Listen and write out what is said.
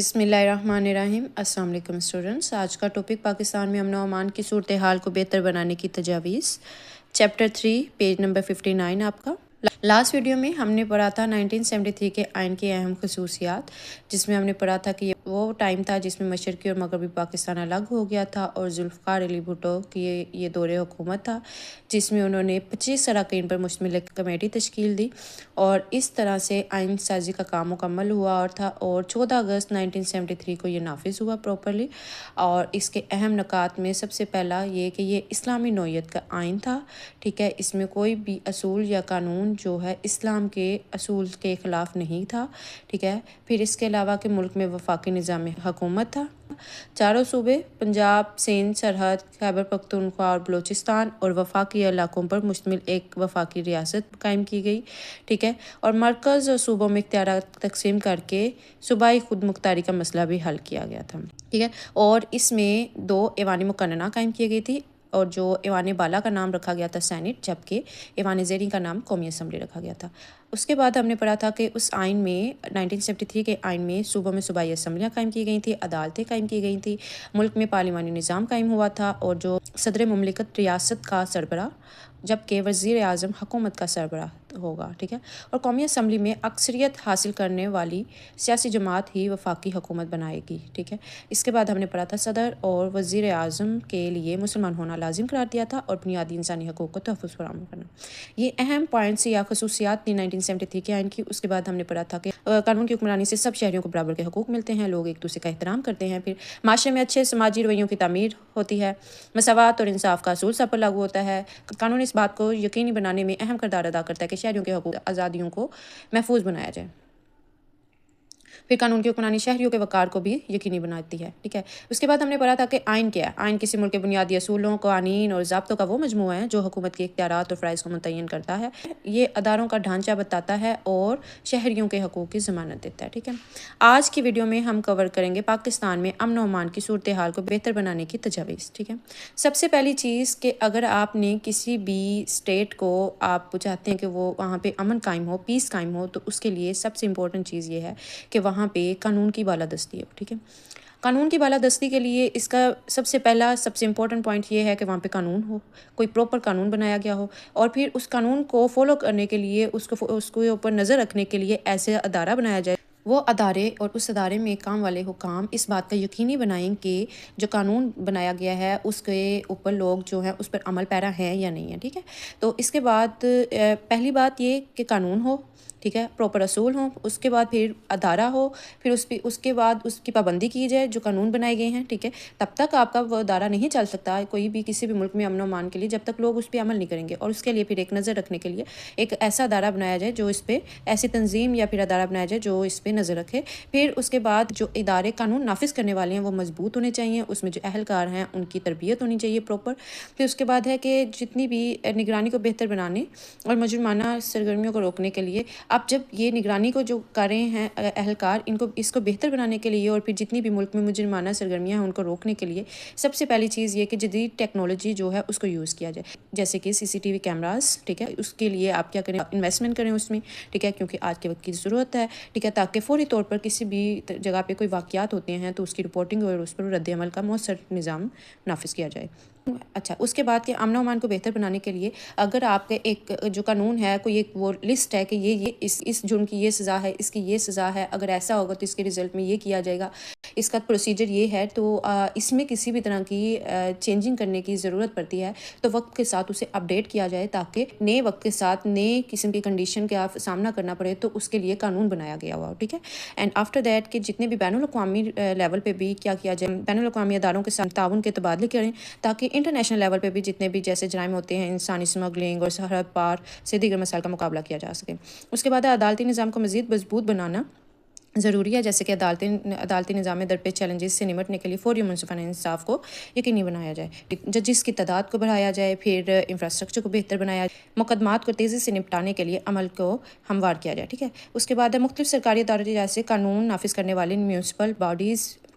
بسم اللہ الرحمن الرحیم۔ السلام علیکم اسٹوڈنٹس، آج کا ٹاپک پاکستان میں امن و امان کی صورتحال کو بہتر بنانے کی تجاویز، چیپٹر 3 پیج نمبر 59 آپ کا۔ لاسٹ ویڈیو میں ہم نے پڑھا تھا 1973 کے آئین کی اہم خصوصیات، جس میں ہم نے پڑھا تھا کہ وہ ٹائم تھا جس میں مشرقی اور مغربی پاکستان الگ ہو گیا تھا اور ذوالفقار علی بھٹو کی یہ دور حکومت تھا، جس میں انہوں نے 25 اراکین پر مشتمل ایک کمیٹی تشکیل دی اور اس طرح سے آئین سازی کا کام مکمل ہوا اور تھا، اور 14 اگست 1973 کو یہ نافذ ہوا پراپرلی۔ اور اس کے اہم نکات میں سب سے پہلا یہ کہ یہ اسلامی نوعیت کا آئین تھا، ٹھیک ہے، اس میں کوئی بھی اصول یا قانون جو ہے اسلام کے اصول کے خلاف نہیں تھا، ٹھیک ہے۔ پھر اس کے علاوہ کہ ملک میں وفاقی نظام حکومت تھا، چاروں صوبے پنجاب، سندھ، سرحد، خیبر پختونخوا اور بلوچستان اور وفاقی علاقوں پر مشتمل ایک وفاقی ریاست قائم کی گئی، ٹھیک ہے، اور مرکز اور صوبوں میں اختیارات تقسیم کر کے صوبائی خود مختاری کا مسئلہ بھی حل کیا گیا تھا، ٹھیک ہے۔ اور اس میں 2 ایوان مقننہ قائم کی گئی تھی، اور جو ایوان بالا کا نام رکھا گیا تھا سینٹ، جبکہ ایوان زیریں کا نام قومی اسمبلی رکھا گیا تھا۔ اس کے بعد ہم نے پڑھا تھا کہ اس آئین میں 1973 کے آئین میں صوبوں میں صوبائی اسمبلیاں قائم کی گئی تھیں، عدالتیں قائم کی گئی تھیں، ملک میں پارلیمانی نظام قائم ہوا تھا، اور جو صدر مملکت ریاست کا سربراہ جبکہ وزیر اعظم حکومت کا سربراہ ہوگا، ٹھیک ہے، اور قومی اسمبلی میں اکثریت حاصل کرنے والی سیاسی جماعت ہی وفاقی حکومت بنائے گی، ٹھیک ہے۔ اس کے بعد ہم نے پڑھا تھا صدر اور وزیر اعظم کے لیے مسلمان ہونا لازم قرار دیا تھا اور بنیادی انسانی حقوق کو تحفظ فراہم کرنا۔ یہ اہم پوائنٹس یا خصوصیات تھی 1973 کے آئین کی۔ اس کے بعد ہم نے پڑھا تھا کہ قانون کی حکمرانی سے سب شہریوں کو برابر کے حقوق ملتے ہیں، لوگ ایک دوسرے کا احترام کرتے ہیں، پھر معاشرے میں اچھے سماجی رویوں کی تعمیر ہوتی ہے، مساوات اور انصاف کا اصول سب پر لاگو ہوتا ہے، قانون اس بات کو یقینی بنانے میں اہم کردار ادا کرتا ہے کہ شہریوں کے حقوق آزادیوں کو محفوظ بنایا جائے، پھر قانون کی حکمرانی شہریوں کے وقار کو بھی یقینی بناتی ہے، ٹھیک ہے۔ اس کے بعد ہم نے پڑھا تھا کہ آئین کیا ہے۔ آئین کسی ملک کے بنیادی اصولوں، قوانین اور ضابطوں کا وہ مجموعہ ہے جو حکومت کے اختیارات اور فرائض کو متعین کرتا ہے، یہ اداروں کا ڈھانچہ بتاتا ہے اور شہریوں کے حقوق کی ضمانت دیتا ہے، ٹھیک ہے۔ آج کی ویڈیو میں ہم کور کریں گے پاکستان میں امن و امان کی صورتحال کو بہتر بنانے کی تجاویز، ٹھیک ہے۔ سب سے پہلی چیز کہ اگر آپ نے کسی بھی اسٹیٹ کو آپ چاہتے ہیں کہ وہ وہاں پہ امن قائم ہو، پیس قائم ہو، تو اس کے لیے سب سے امپورٹنٹ چیز یہ ہے کہ وہاں پہ قانون کی بالادستی ہو، ٹھیک ہے۔ قانون کی بالادستی کے لیے اس کا سب سے امپورٹنٹ پوائنٹ یہ ہے کہ وہاں پہ قانون ہو، کوئی پراپر قانون بنایا گیا ہو، اور پھر اس قانون کو فالو کرنے کے لیے اس کے اوپر نظر رکھنے کے لیے ایسے ادارہ بنایا جائے، وہ ادارے اور اس ادارے میں کام والے حکام اس بات کا یقینی بنائیں کہ جو قانون بنایا گیا ہے اس کے اوپر لوگ جو ہیں اس پر عمل پیرا ہیں یا نہیں ہے، ٹھیک ہے۔ تو اس کے بعد پہلی بات یہ کہ قانون ہو، ٹھیک ہے، پراپر اصول ہوں، اس کے بعد پھر ادارہ ہو، پھر اس کے بعد اس کی پابندی کی جائے جو قانون بنائے گئے ہیں، ٹھیک ہے۔ تب تک آپ کا وہ ادارہ نہیں چل سکتا کوئی بھی کسی بھی ملک میں امن و امان کے لیے جب تک لوگ اس پہ عمل نہیں کریں گے، اور اس کے لیے پھر ایک نظر رکھنے کے لیے ایک ایسا ادارہ بنایا جائے جو اس پہ، ایسی تنظیم یا پھر ادارہ بنایا جائے جو اس پہ نظر رکھے۔ پھر اس کے بعد جو ادارے قانون نافذ کرنے والے ہیں وہ مضبوط ہونے چاہیے، اس میں جو اہلکار ہیں ان کی تربیت ہونی چاہیے پراپر۔ پھر اس کے بعد ہے کہ جتنی بھی نگرانی کو بہتر بنانے اور مجرمانہ سرگرمیوں کو روکنے کے لیے آپ جب یہ نگرانی کو جو کر رہے ہیں اہلکار، اس کو بہتر بنانے کے لیے اور پھر جتنی بھی ملک میں مجرمانہ سرگرمیاں ہیں ان کو روکنے کے لیے سب سے پہلی چیز یہ کہ جدید ٹیکنالوجی جو ہے اس کو یوز کیا جائے، جیسے کہ CCTV کیمراز، ٹھیک ہے۔ اس کے لیے آپ کیا کریں، انویسٹمنٹ کریں اس میں، ٹھیک ہے، کیونکہ آج کے وقت کی ضرورت ہے، ٹھیک ہے، تاکہ فوری طور پر کسی بھی جگہ پہ کوئی واقعات ہوتے ہیں تو اس کی رپورٹنگ اور اس پر رد عمل کا مؤثر نظام نافذ کیا جائے۔ اچھا، اس کے بعد کہ امن و امان کو بہتر بنانے کے لیے اگر آپ کے ایک جو قانون ہے کوئی ایک وہ لسٹ ہے کہ یہ اس جرم کی یہ سزا ہے، اس کی یہ سزا ہے، اگر ایسا ہوگا تو اس کے رزلٹ میں یہ کیا جائے گا، اس کا پروسیجر یہ ہے، تو اس میں کسی بھی طرح کی چینجنگ کرنے کی ضرورت پڑتی ہے تو وقت کے ساتھ اسے اپڈیٹ کیا جائے تاکہ نئے وقت کے ساتھ نئے قسم کی کنڈیشن کا سامنا کرنا پڑے تو اس کے لیے قانون بنایا گیا ہوا، ٹھیک ہے۔ اینڈ آفٹر دیٹ کہ جتنے بھی بین الاقوامی لیول پہ بھی کیا جائے، بین الاقوامی اداروں کے ساتھ تعاون کے تبادلے کریں تاکہ انٹرنیشنل لیول پہ بھی جتنے بھی جیسے جرائم ہوتے ہیں، انسانی اسمگلنگ اور سرحد پار سے دیگر مسائل کا مقابلہ کیا جا سکے۔ اس کے بعد عدالتی نظام کو مزید مضبوط بنانا ضروری ہے، جیسے کہ عدالتی نظام میں درپیش چیلنجز سے نمٹنے کے لیے فوری منصفانہ انصاف کو یقینی بنایا جائے، ججز کی تعداد کو بڑھایا جائے، پھر انفراسٹرکچر کو بہتر بنایا جائے، مقدمات کو تیزی سے نپٹانے کے لیے عمل کو ہموار کیا جائے، ٹھیک ہے۔ اس کے بعد مختلف سرکاری ادارے جیسے قانون نافذ کرنے والے میونسپل باڈیز،